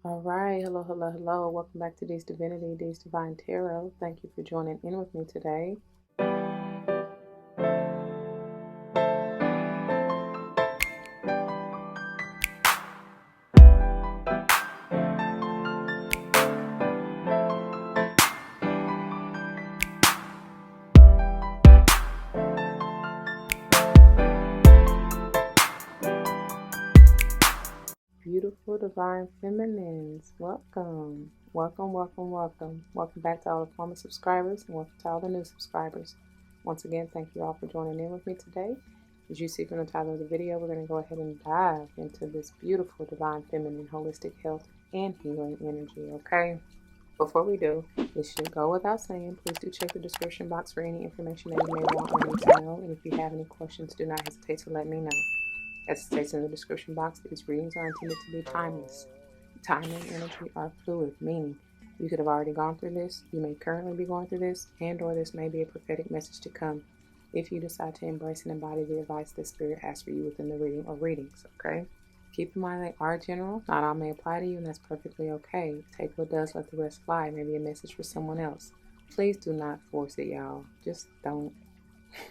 All right, hello, hello, hello. Welcome back to D's Divinity, D's Divine Tarot. Thank you for joining in with me today. Beautiful Divine Feminines, welcome. Welcome, welcome, welcome. Welcome back to all the former subscribers and welcome to all the new subscribers. Once again, thank you all for joining in with me today. As you see from the title of the video, we're going to go ahead and dive into this beautiful Divine Feminine holistic health and healing energy, okay? Before we do, this should go without saying, please do check the description box for any information that you may want or need to know. And if you have any questions, do not hesitate to let me know. As it states in the description box, these readings are intended to be timeless. Time and energy are fluid, meaning you could have already gone through this, you may currently be going through this, and or this may be a prophetic message to come if you decide to embrace and embody the advice that Spirit has for you within the reading or readings, okay? Keep in mind they are general, not all may apply to you, and that's perfectly okay. Take what does, let the rest fly, maybe a message for someone else. Please do not force it, y'all. Just don't.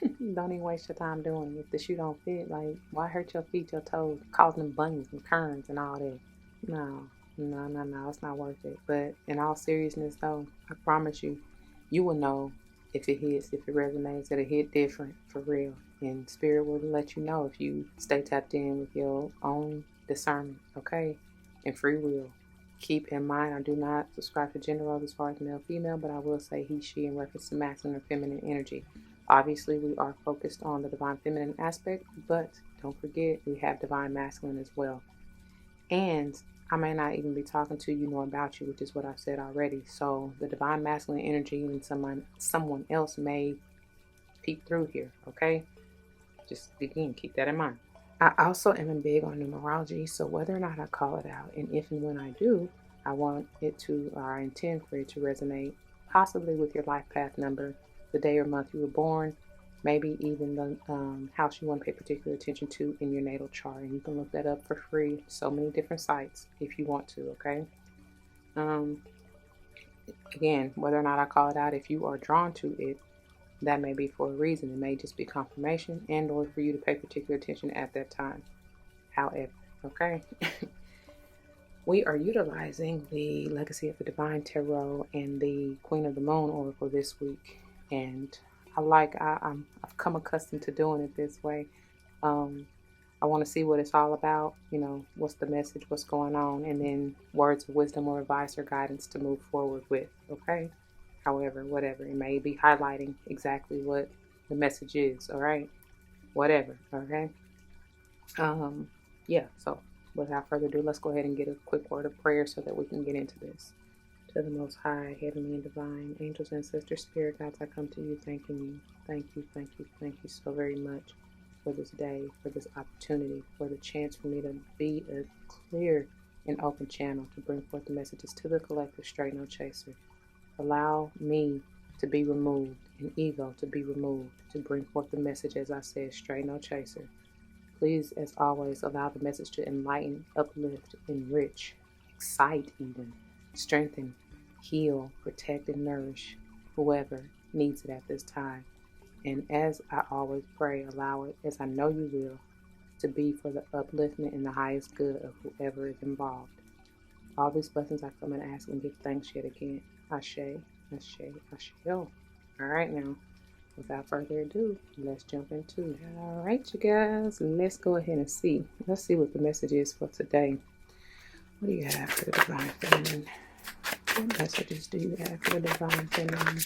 Don't even waste your time doing it. If the shoe don't fit, like, why hurt your feet, your toes, causing them bunions and kerns and all that? No, it's not worth it. But in all seriousness, though, I promise you, you will know if it hits, if it resonates, it'll hit different for real. And Spirit will let you know if you stay tapped in with your own discernment, okay? And free will. Keep in mind, I do not subscribe to gender roles as far as male, female, but I will say he, she in reference to masculine or feminine energy. Obviously, we are focused on the divine feminine aspect, but don't forget we have divine masculine as well. And I may not even be talking to you nor about you, which is what I've said already. So the divine masculine energy and someone else may peek through here, okay? Just again, keep that in mind. I also am big on numerology, so whether or not I call it out, and if and when I do, I want it to, or I intend for it to resonate possibly with your life path number, the day or month you were born, maybe even the house you want to pay particular attention to in your natal chart. And you can look that up for free. So many different sites if you want to, okay? Again, whether or not I call it out, if you are drawn to it, that may be for a reason. It may just be confirmation and or for you to pay particular attention at that time. However, okay? We are utilizing the Legacy of the Divine Tarot and the Queen of the Moon Oracle this week. And I've come accustomed to doing it this way. I want to see what it's all about, what's the message, what's going on, and then words of wisdom or advice or guidance to move forward with, okay? However, whatever, it may be highlighting exactly what the message is, all right? Whatever, okay? Yeah, so without further ado, let's go ahead and get a quick word of prayer so that we can get into this. To the Most High, Heavenly and Divine, angels, ancestors, spirit guides, I come to you thanking you. Thank you, thank you, thank you so very much for this day, for this opportunity, for the chance for me to be a clear and open channel to bring forth the messages to the collective, straight no chaser. Allow me to be removed, and ego to be removed, to bring forth the message, as I said, straight no chaser. Please, as always, allow the message to enlighten, uplift, enrich, excite even, strengthen, heal, protect, and nourish whoever needs it at this time. And as I always pray, allow it, as I know you will, to be for the upliftment and the highest good of whoever is involved. All these blessings I come and ask and give thanks yet again. Ashe, Ashe, Ashe. All right, now, without further ado, let's jump into it. All right, you guys, let's go ahead and see. Let's see what the message is for today. What do you have for the Divine Feminine? What messages do you have for the Divine Feminine?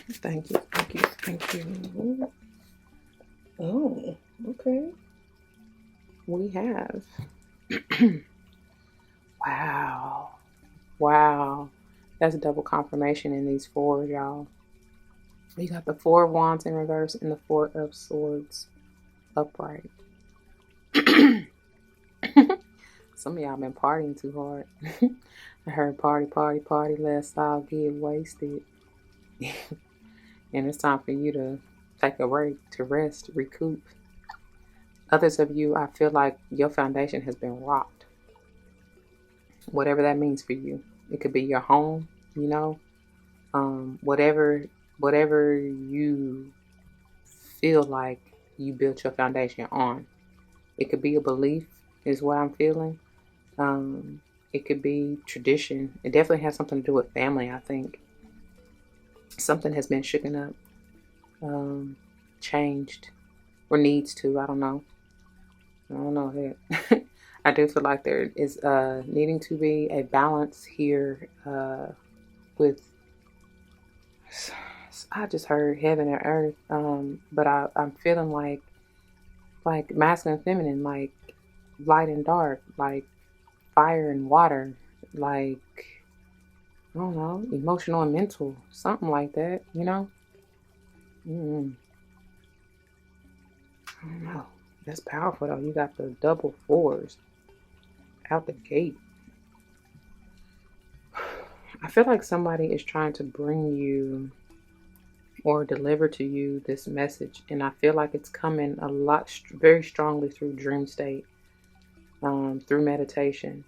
Thank you, thank you, thank you. Oh, okay. We have. Wow. That's a double confirmation in these fours, y'all. You got the Four of Wands in reverse and the Four of Swords upright. Some of y'all been partying too hard. I heard party, let's all get wasted. And it's time for you to take a break, to rest, recoup. Others of you, I feel like your foundation has been rocked. whatever that means for you. It could be your home, you know, whatever you feel like you built your foundation on. It could be a belief, is what I'm feeling. Um, it could be tradition. It definitely has something to do with family, I think. Something has been shaken up, changed, or needs to. I don't know. I don't know that. I do feel like there is needing to be a balance here with. I just heard heaven and earth, but I'm feeling like masculine and feminine, like light and dark, like fire and water, like I don't know, emotional and mental, something like that, you know? Mm, I don't know. That's powerful though. You got the double fours out the gate. I feel like somebody is trying to bring you or deliver to you this message, and I feel like it's coming a lot, very strongly through dream state, through meditation,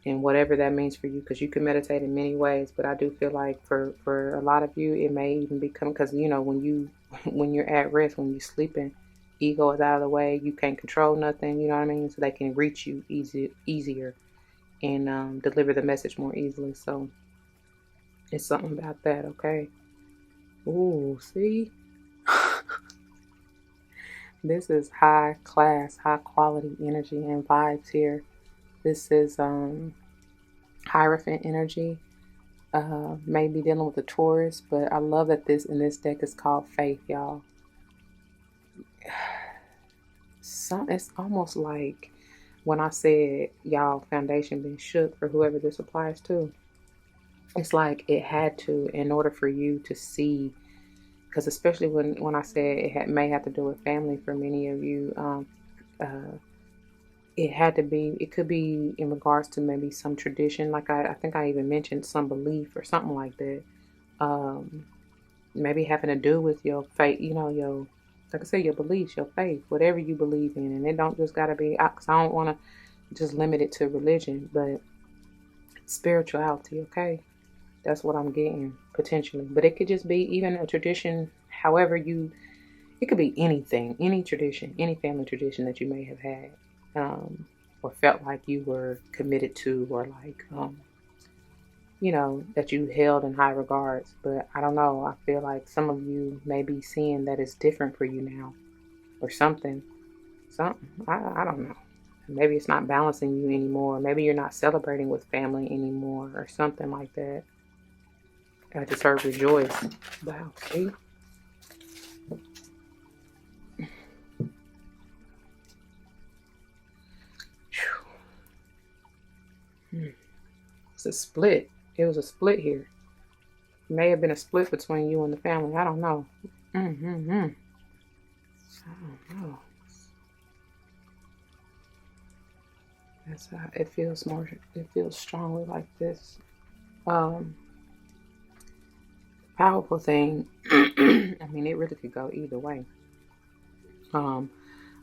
and whatever that means for you, because you can meditate in many ways. But I do feel like for a lot of you, it may even become, because you know when you when you're at rest, when you're sleeping, ego is out of the way. You can't control nothing. You know what I mean? So they can reach you easier and deliver the message more easily. So it's something about that. Okay. Ooh, see, this is high class, high quality energy and vibes here. This is Hierophant energy. Maybe dealing with a Taurus, but I love that this in this deck is called Faith, y'all. It's almost like when I said y'all foundation been shook for whoever this applies to. It's like it had to in order for you to see, because especially when I said may have to do with family for many of you. Uh, it had to be, it could be in regards to maybe some tradition, like I think I even mentioned some belief or something like that. Um, Maybe having to do with your faith, you know, your, like I said, your beliefs, your faith, whatever you believe in. And it don't just got to be, because I don't want to just limit it to religion, but spirituality, okay? That's what I'm getting potentially. But it could just be even a tradition, however you, it could be anything, any tradition, any family tradition that you may have had, or felt like you were committed to, or like, you know, that you held in high regards. But I don't know. I feel like some of you may be seeing that it's different for you now, or something. Something. I don't know. Maybe it's not balancing you anymore. Maybe you're not celebrating with family anymore, or something like that. I just heard rejoice. Wow. See? It's a split. It was a split here. It may have been a split between you and the family. I don't know. Mm-hmm. I don't know. That's how it feels more. It feels strongly like this. Um, Powerful thing. I mean, it really could go either way. Um,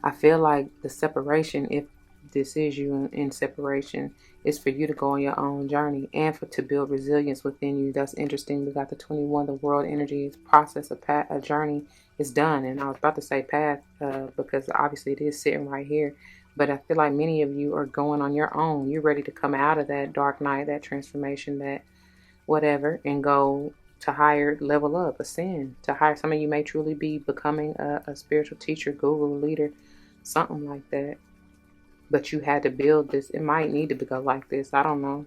I feel like the separation, if this is you in separation, is for you to go on your own journey and for to build resilience within you. That's interesting. We got the 21, the world energy is process, a journey is done. And I was about to say path because obviously it is sitting right here. But I feel like many of you are going on your own. You're ready to come out of that dark night, that transformation, that whatever, and go to higher, level up, ascend to higher. Some of you may truly be becoming a spiritual teacher, guru, leader, something like that. But you had to build this. It might need to go like this. I don't know.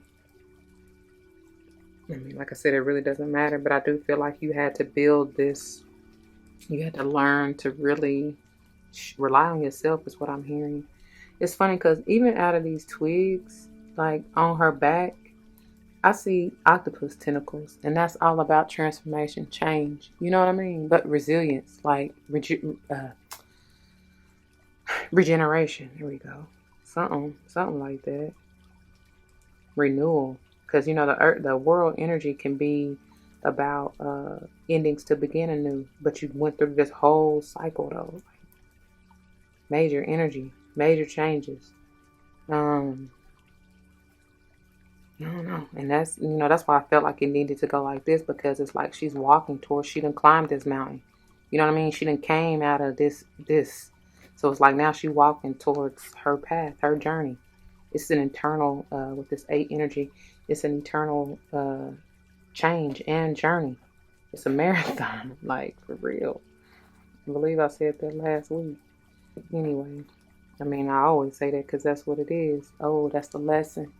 I mean, like I said, it really doesn't matter. But I do feel like you had to build this. You had to learn to really rely on yourself, is what I'm hearing. It's funny because even out of these twigs, like on her back, I see octopus tentacles, and that's all about transformation, change. You know what I mean? But resilience, like regeneration. Here we go. Something like that. Renewal, because you know the earth, the world energy can be about endings to begin anew. But you went through this whole cycle though, like major energy, major changes. Um, I don't know. And that's, that's why I felt like it needed to go like this, because it's like she's walking towards, she done climbed this mountain. You know what I mean? She done came out of this. So it's like now she walking towards her path, her journey. It's an internal, with this 8 energy, it's an eternal change and journey. It's a marathon, like for real. I believe I said that last week. Anyway, I mean, I always say that because that's what it is. Oh, that's the lesson.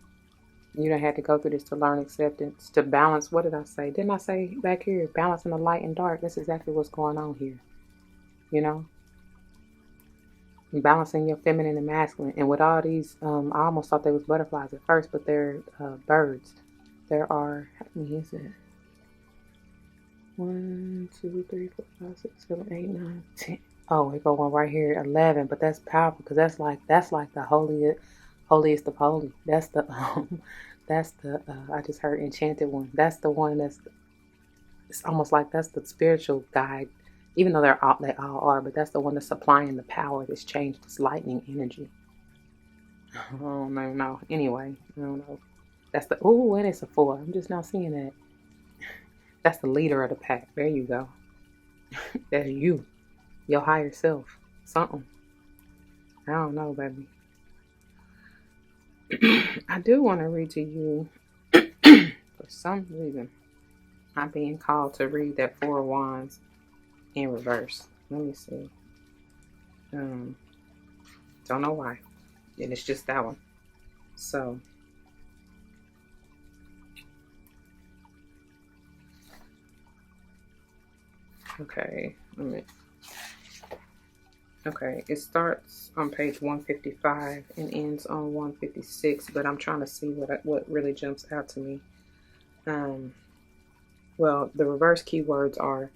You don't have to go through this to learn acceptance, to balance. What did I say? Didn't I say back here, balancing the light and dark? That's exactly what's going on here. You know, balancing your feminine and masculine. And with all these, I almost thought they was butterflies at first, but they're birds. There are, how many is it? 1, 2, 3, 4, 5, 6, 7, 8, 9, 10. Oh, we go one right here, 11. But that's powerful because that's like the holiest of holy. That's the that's the I just heard enchanted one. That's the one that's, it's almost like that's the spiritual guide. Even though they all are, but that's the one that's supplying the power that's changed this lightning energy. Oh no. Anyway, I don't know. That's the, oh, and it's a 4. I'm just now seeing that. That's the leader of the pack. There you go. That's you. Your higher self. Something. I don't know, baby. I do want to read to you, for some reason, I'm being called to read that 4 of Wands in reverse. Let me see. Don't know why. And it's just that one. So, okay. Okay, it starts on page 155 and ends on 156, but I'm trying to see what really jumps out to me. Well, the reverse keywords are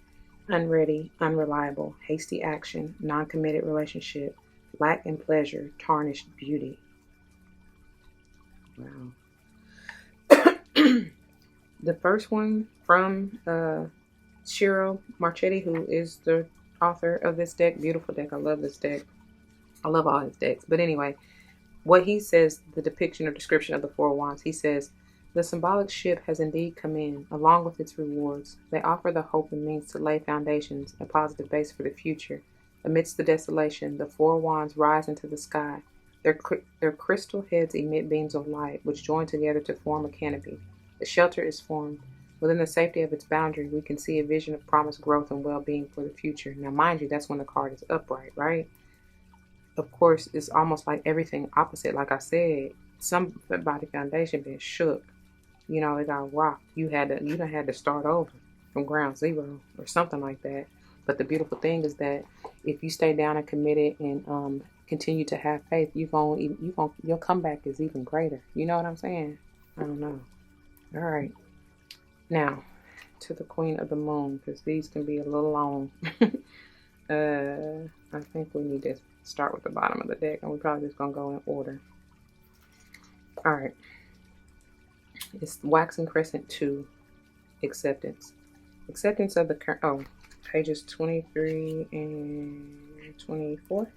unready, unreliable, hasty action, non-committed relationship, lack in pleasure, tarnished beauty. Wow. The first one from Shiro Marchetti, who is the author of this deck. Beautiful deck. I love this deck. I love all his decks. But anyway, what he says, the depiction or description of the 4 Wands, he says, the symbolic ship has indeed come in, along with its rewards. They offer the hope and means to lay foundations, a positive base for the future. Amidst the desolation, the 4 Wands rise into the sky. Their crystal heads emit beams of light, which join together to form a canopy. The shelter is formed. Within the safety of its boundary, we can see a vision of promised growth and well-being for the future. Now, mind you, that's when the card is upright, right? Of course, it's almost like everything opposite. Like I said, somebody foundation been shook. You know, it got rocked. You done had to start over from ground zero or something like that. But the beautiful thing is that if you stay down and committed and continue to have faith, your comeback is even greater. You know what I'm saying? I don't know. All right. Now, to the Queen of the Moon, because these can be a little long. I think we need to start with the bottom of the deck, and we're probably just going to go in order. All right. It's Waxing Crescent 2, Acceptance. Acceptance of the current, pages 23 and 24.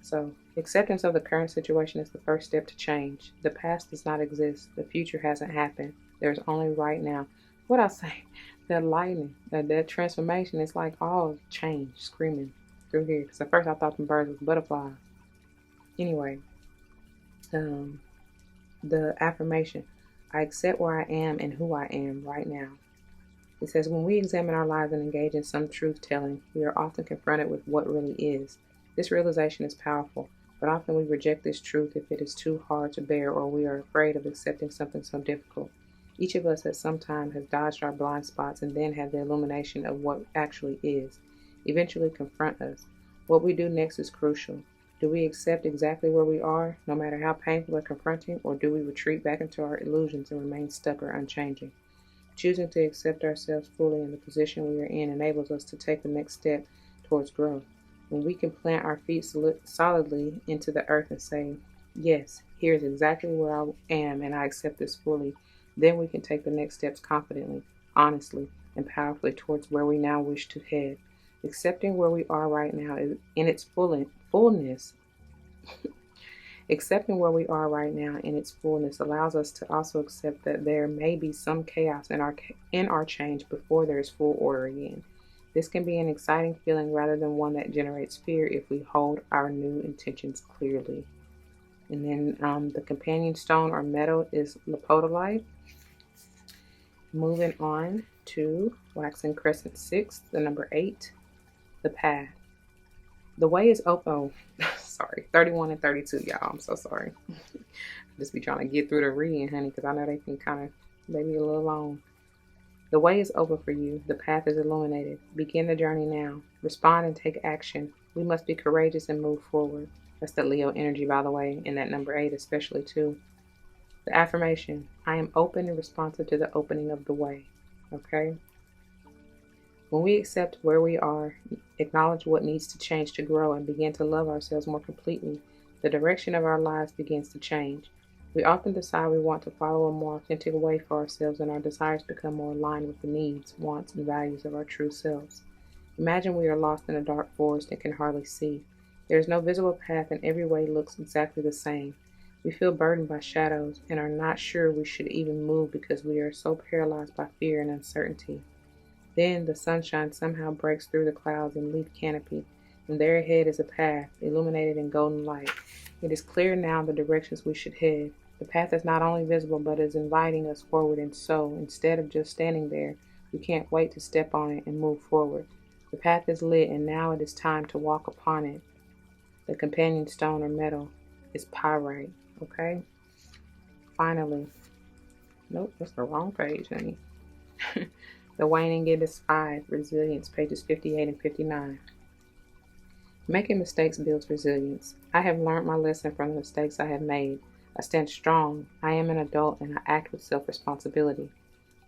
So, acceptance of the current situation is the first step to change. The past does not exist. The future hasn't happened. There's only right now. What I say, that lightning, that transformation is like all change screaming through here. Because at first I thought the birds was butterflies. Anyway, the affirmation, I accept where I am and who I am right now. It says, when we examine our lives and engage in some truth telling, we are often confronted with what really is. This realization is powerful, but often we reject this truth if it is too hard to bear or we are afraid of accepting something so difficult. Each of us at some time has dodged our blind spots and then had the illumination of what actually is eventually confront us. What we do next is crucial. Do we accept exactly where we are, no matter how painful or confronting, or do we retreat back into our illusions and remain stuck or unchanging? Choosing to accept ourselves fully in the position we are in enables us to take the next step towards growth. When we can plant our feet solidly into the earth and say, yes, here is exactly where I am and I accept this fully, then we can take the next steps confidently, honestly, and powerfully towards where we now wish to head. Accepting where we are right now is in its fullness Accepting where we are right now in its fullness allows us to also accept that there may be some chaos in our change before there is full order again. This can be an exciting feeling rather than one that generates fear if we hold our new intentions clearly. And then the companion stone or metal is lepodolite. Moving on to waxing crescent 6, the number 8, the path. The way is open. Oh, sorry, 31 and 32, y'all. I'm so sorry. Just be trying to get through the reading, honey, because I know they can kind of maybe a little long. The way is open for you. The path is illuminated. Begin the journey now. Respond and take action. We must be courageous and move forward. That's the Leo energy, by the way, and that number 8 especially, too. The affirmation, I am open and responsive to the opening of the way. Okay? When we accept where we are, acknowledge what needs to change to grow, and begin to love ourselves more completely, the direction of our lives begins to change. We often decide we want to follow a more authentic way for ourselves, and our desires become more aligned with the needs, wants, and values of our true selves. Imagine we are lost in a dark forest and can hardly see. There is no visible path, and every way looks exactly the same. We feel burdened by shadows and are not sure we should even move because we are so paralyzed by fear and uncertainty. Then the sunshine somehow breaks through the clouds and leaf canopy, and there ahead is a path, illuminated in golden light. It is clear now the directions we should head. The path is not only visible, but is inviting us forward, and so, instead of just standing there, we can't wait to step on it and move forward. The path is lit, and now it is time to walk upon it. The companion stone or metal is pyrite, okay? Finally, nope, that's the wrong page, honey. The waning it is 5, resilience, pages 58 and 59. Making mistakes builds resilience. I have learned my lesson from the mistakes I have made. I stand strong. I am an adult and I act with self-responsibility.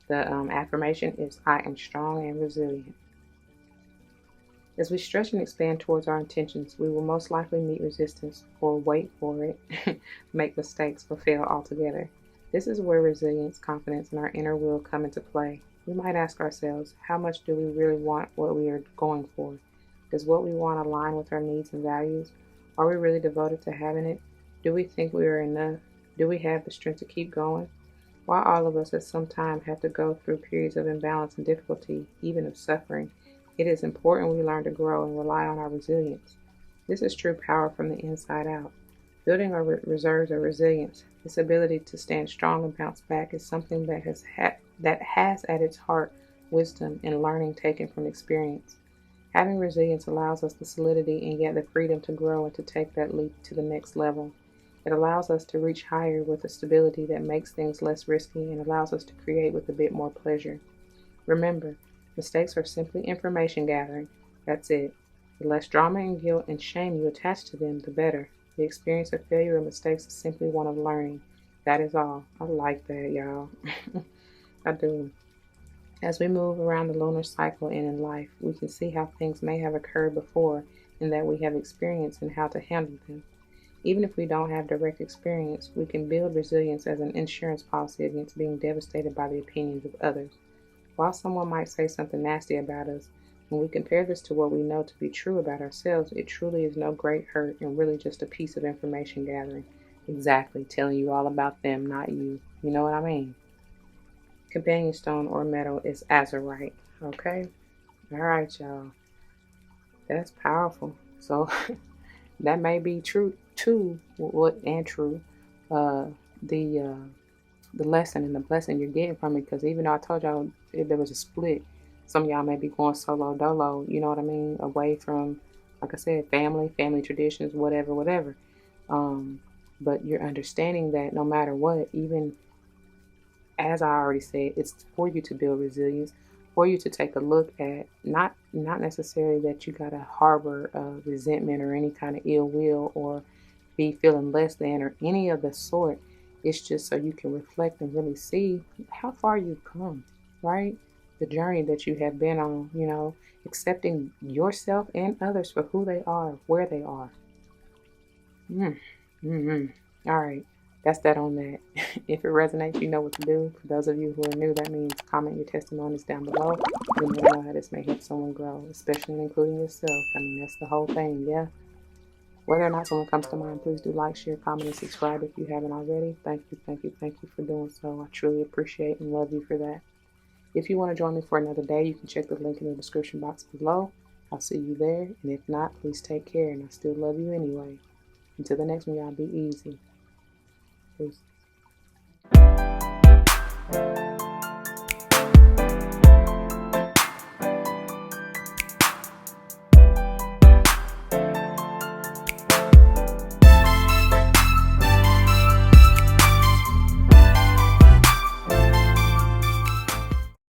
The affirmation is, I am strong and resilient. As we stretch and expand towards our intentions, we will most likely meet resistance or wait for it, make mistakes, or fail altogether. This is where resilience, confidence, and our inner will come into play. We might ask ourselves, how much do we really want what we are going for? Does what we want align with our needs and values? Are we really devoted to having it? Do we think we are enough? Do we have the strength to keep going? While all of us at some time have to go through periods of imbalance and difficulty, even of suffering, it is important we learn to grow and rely on our resilience. This is true power from the inside out. Building our reserves of resilience, this ability to stand strong and bounce back, is something that has at its heart wisdom and learning taken from experience. Having resilience allows us the solidity and yet the freedom to grow and to take that leap to the next level. It allows us to reach higher with a stability that makes things less risky and allows us to create with a bit more pleasure. Remember, mistakes are simply information gathering. That's it. The less drama and guilt and shame you attach to them, the better. The experience of failure or mistakes is simply one of learning. That is all. I like that, y'all. I do. As we move around the lunar cycle and in life, we can see how things may have occurred before and that we have experience and how to handle them. Even if we don't have direct experience, we can build resilience as an insurance policy against being devastated by the opinions of others. While someone might say something nasty about us, when we compare this to what we know to be true about ourselves, it truly is no great hurt and really just a piece of information gathering. Exactly, telling you all about them, not you. You know what I mean? Companion stone or metal is azurite. Okay? All right, y'all. That's powerful. So that may be true too. True. The lesson and the blessing you're getting from it. Because even though I told y'all if there was a split, some of y'all may be going solo dolo. You know what I mean? Away from, like I said, family traditions, whatever. But you're understanding that no matter what, even as I already said, it's for you to build resilience, for you to take a look at, not necessarily that you gotta harbor resentment or any kind of ill will or be feeling less than or any of the sort. It's just so you can reflect and really see how far you've come, right? The journey that you have been on, accepting yourself and others for who they are, where they are. All right. That's that on that. If it resonates, you know what to do. For those of you who are new, that means comment your testimonies down below. You know how this may help someone grow, especially including yourself. I mean, that's the whole thing, yeah? Whether or not someone comes to mind, please do like, share, comment, and subscribe if you haven't already. Thank you, thank you, thank you for doing so. I truly appreciate and love you for that. If you want to join me for another day, you can check the link in the description box below. I'll see you there, and if not, please take care, and I still love you anyway. Until the next one, y'all, be easy. Peace.